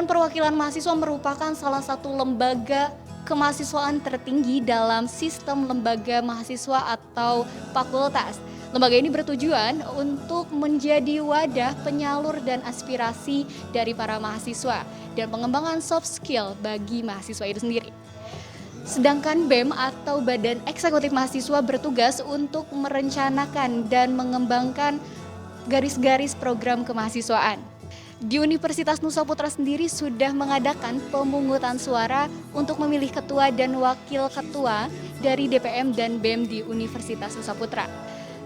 Dewan Perwakilan Mahasiswa merupakan salah satu lembaga kemahasiswaan tertinggi dalam sistem lembaga mahasiswa atau fakultas. Lembaga ini bertujuan untuk menjadi wadah penyalur dan aspirasi dari para mahasiswa dan pengembangan soft skill bagi mahasiswa itu sendiri. Sedangkan BEM atau Badan Eksekutif Mahasiswa bertugas untuk merencanakan dan mengembangkan garis-garis program kemahasiswaan. Di Universitas Nusa Putra sendiri sudah mengadakan pemungutan suara untuk memilih ketua dan wakil ketua dari DPM dan BEM di Universitas Nusa Putra.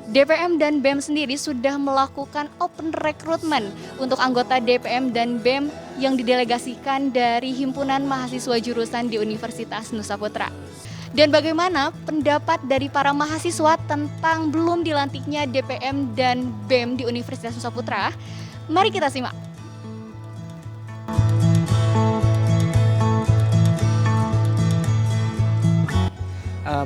DPM dan BEM sendiri sudah melakukan open recruitment untuk anggota DPM dan BEM yang didelegasikan dari himpunan mahasiswa jurusan di Universitas Nusa Putra. Dan bagaimana pendapat dari para mahasiswa tentang belum dilantiknya DPM dan BEM di Universitas Nusa Putra? Mari kita simak.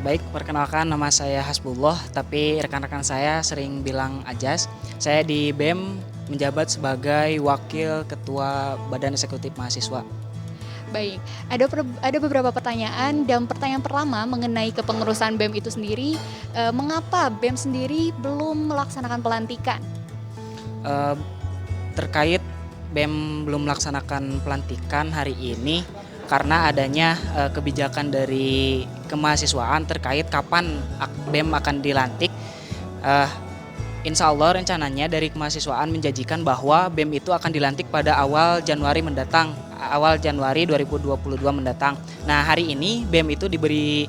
Baik, perkenalkan nama saya Hasbullah, tapi rekan-rekan saya sering bilang Ajas. Saya di BEM menjabat sebagai Wakil Ketua Badan Eksekutif Mahasiswa. Baik, ada beberapa pertanyaan dan pertanyaan pertama mengenai kepengurusan BEM itu sendiri. Mengapa BEM sendiri belum melaksanakan pelantikan? Terkait BEM belum melaksanakan pelantikan hari ini karena adanya kebijakan dari kemahasiswaan terkait kapan BEM akan dilantik. Insya Allah rencananya dari kemahasiswaan menjanjikan bahwa BEM itu akan dilantik pada awal Januari mendatang, awal Januari 2022 mendatang. Nah, hari ini BEM itu diberi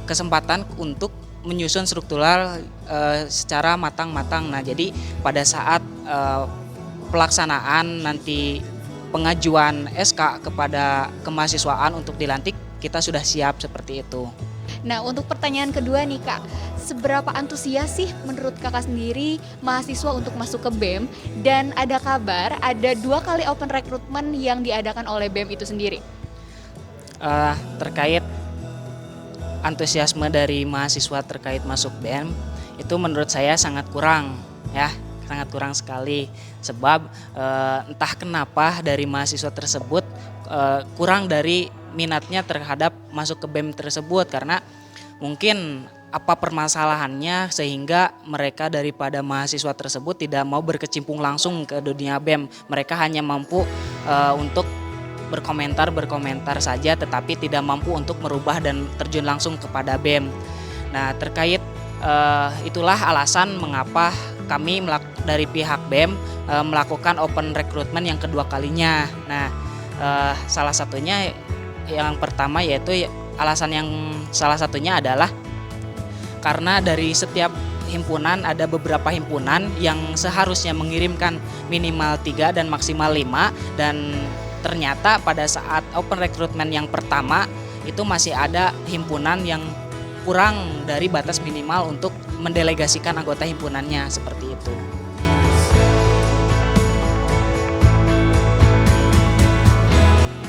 kesempatan untuk menyusun struktural secara matang-matang. Nah, jadi pada saat pelaksanaan nanti pengajuan SK kepada kemahasiswaan untuk dilantik, kita sudah siap seperti itu. Nah, untuk pertanyaan kedua nih Kak, seberapa antusias sih menurut Kakak sendiri mahasiswa untuk masuk ke BEM? Dan ada kabar ada 2 kali open recruitment yang diadakan oleh BEM itu sendiri. Terkait antusiasme dari mahasiswa terkait masuk BEM, itu menurut saya sangat kurang ya. Sangat kurang sekali, sebab entah kenapa dari mahasiswa tersebut kurang dari minatnya terhadap masuk ke BEM tersebut, karena mungkin apa permasalahannya sehingga mereka daripada mahasiswa tersebut tidak mau berkecimpung langsung ke dunia BEM. Mereka hanya mampu untuk berkomentar saja, tetapi tidak mampu untuk merubah dan terjun langsung kepada BEM. Nah, terkait itulah alasan mengapa kami dari pihak BEM melakukan open recruitment yang kedua kalinya. Nah, salah satunya yang pertama yaitu salah satunya adalah karena dari setiap himpunan ada beberapa himpunan yang seharusnya mengirimkan minimal 3 dan maksimal 5, dan ternyata pada saat open recruitment yang pertama itu masih ada himpunan yang kurang dari batas minimal untuk mendelegasikan anggota himpunannya, seperti itu.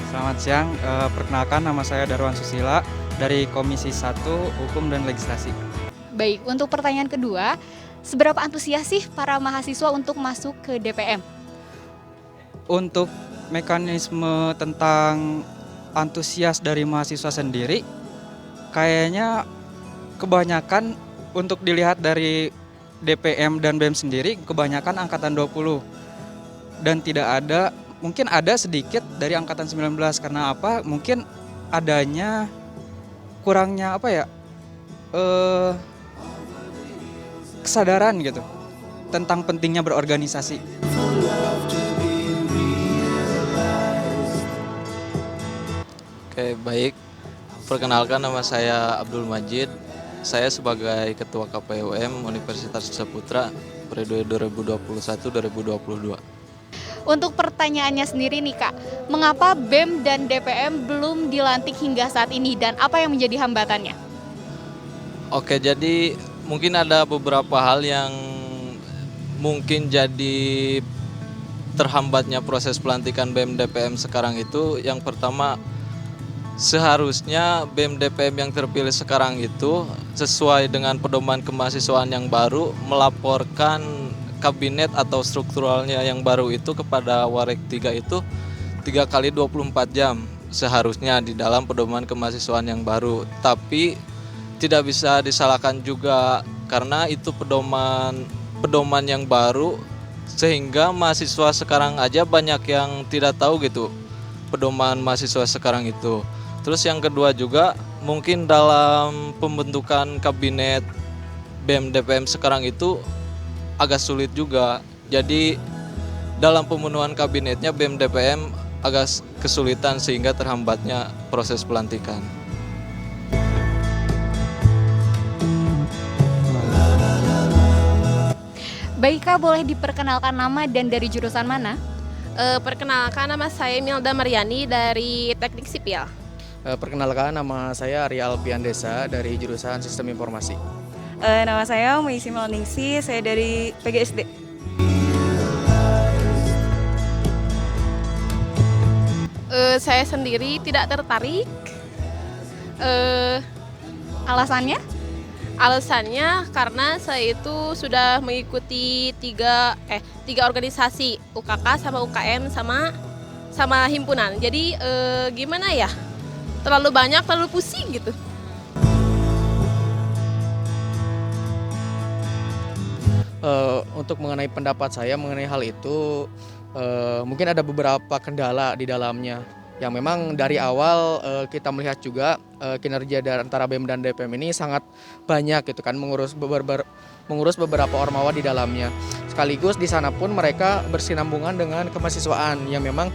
Selamat siang, perkenalkan nama saya Darwan Susila dari Komisi 1 Hukum dan Legislasi. Baik, untuk pertanyaan kedua, seberapa antusias sih para mahasiswa untuk masuk ke DPM? Untuk mekanisme tentang antusias dari mahasiswa sendiri, kayaknya kebanyakan untuk dilihat dari DPM dan BEM sendiri, kebanyakan angkatan 20. Dan tidak ada, mungkin ada sedikit dari angkatan 19, karena apa? Mungkin adanya kurangnya kesadaran gitu tentang pentingnya berorganisasi. Oke, baik. Perkenalkan, nama saya Abdul Majid. Saya sebagai Ketua KPUM Universitas Nusa Putra periode 2021-2022. Untuk pertanyaannya sendiri nih Kak, mengapa BEM dan DPM belum dilantik hingga saat ini dan apa yang menjadi hambatannya? Oke, jadi mungkin ada beberapa hal yang mungkin jadi terhambatnya proses pelantikan BEM DPM sekarang itu. Yang pertama, seharusnya BEM DPM yang terpilih sekarang itu sesuai dengan pedoman kemahasiswaan yang baru melaporkan kabinet atau strukturalnya yang baru itu kepada Warek 3 itu 3 kali 24 jam seharusnya di dalam pedoman kemahasiswaan yang baru. Tapi tidak bisa disalahkan juga karena itu pedoman yang baru, sehingga mahasiswa sekarang aja banyak yang tidak tahu gitu pedoman mahasiswa sekarang itu. Terus yang kedua juga mungkin dalam pembentukan kabinet BEM DPM sekarang itu agak sulit juga. Jadi dalam pemenuhan kabinetnya BEM DPM agak kesulitan sehingga terhambatnya proses pelantikan. Baik Kak, boleh diperkenalkan nama dan dari jurusan mana? Perkenalkan, nama saya Milda Mariani dari Teknik Sipil. Perkenalkan, nama saya Arya Alpiandesa dari jurusan Sistem Informasi. Nama saya Meisi Melningsi, saya dari PGSD. Saya sendiri tidak tertarik. Alasannya? Alasannya karena saya itu sudah mengikuti tiga organisasi, UKK sama UKM sama himpunan. Jadi gimana ya? Terlalu banyak, terlalu pusing gitu. Untuk mengenai pendapat saya mengenai hal itu, mungkin ada beberapa kendala di dalamnya yang memang dari awal kita melihat juga kinerja dari antara BEM dan DPM ini sangat banyak gitu kan, mengurus beberapa ormawa di dalamnya. Sekaligus di sana pun mereka bersinambungan dengan kemahasiswaan yang memang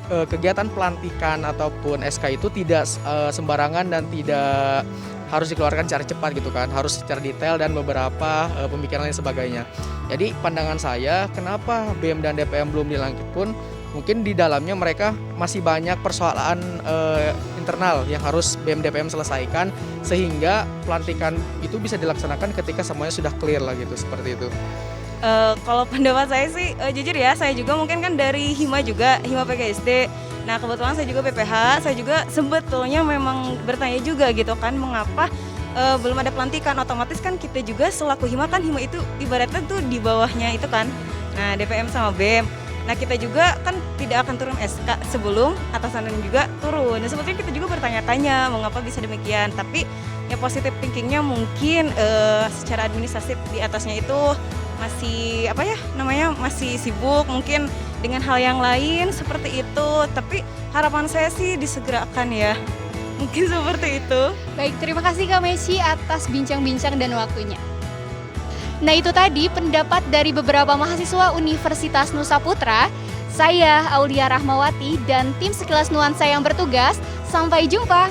kegiatan pelantikan ataupun SK itu tidak sembarangan dan tidak harus dikeluarkan secara cepat gitu kan, harus secara detail dan beberapa pemikiran lain sebagainya. Jadi pandangan saya kenapa BEM dan DPM belum dilantik pun mungkin di dalamnya mereka masih banyak persoalan internal yang harus BEM DPM selesaikan sehingga pelantikan itu bisa dilaksanakan ketika semuanya sudah clear lah gitu, seperti itu. Kalau pendapat saya sih jujur ya, saya juga mungkin kan dari Hima PGSD. Nah kebetulan saya juga PPH, saya juga sebetulnya memang bertanya juga gitu kan, mengapa belum ada pelantikan. Otomatis kan kita juga selaku Hima itu ibaratnya tuh di bawahnya itu kan, nah DPM sama BEM. Nah kita juga kan tidak akan turun SK sebelum atasan juga turun. Dan sebetulnya kita juga bertanya-tanya mengapa bisa demikian. Tapi ya positif thinkingnya mungkin secara administratif di atasnya itu masih masih sibuk mungkin dengan hal yang lain seperti itu. Tapi harapan saya sih disegerakan ya. Mungkin seperti itu. Baik, terima kasih Kak Meisi atas bincang-bincang dan waktunya. Nah itu tadi pendapat dari beberapa mahasiswa Universitas Nusa Putra. Saya Aulia Rahmawati dan tim Sekilas Nuansa yang bertugas. Sampai jumpa.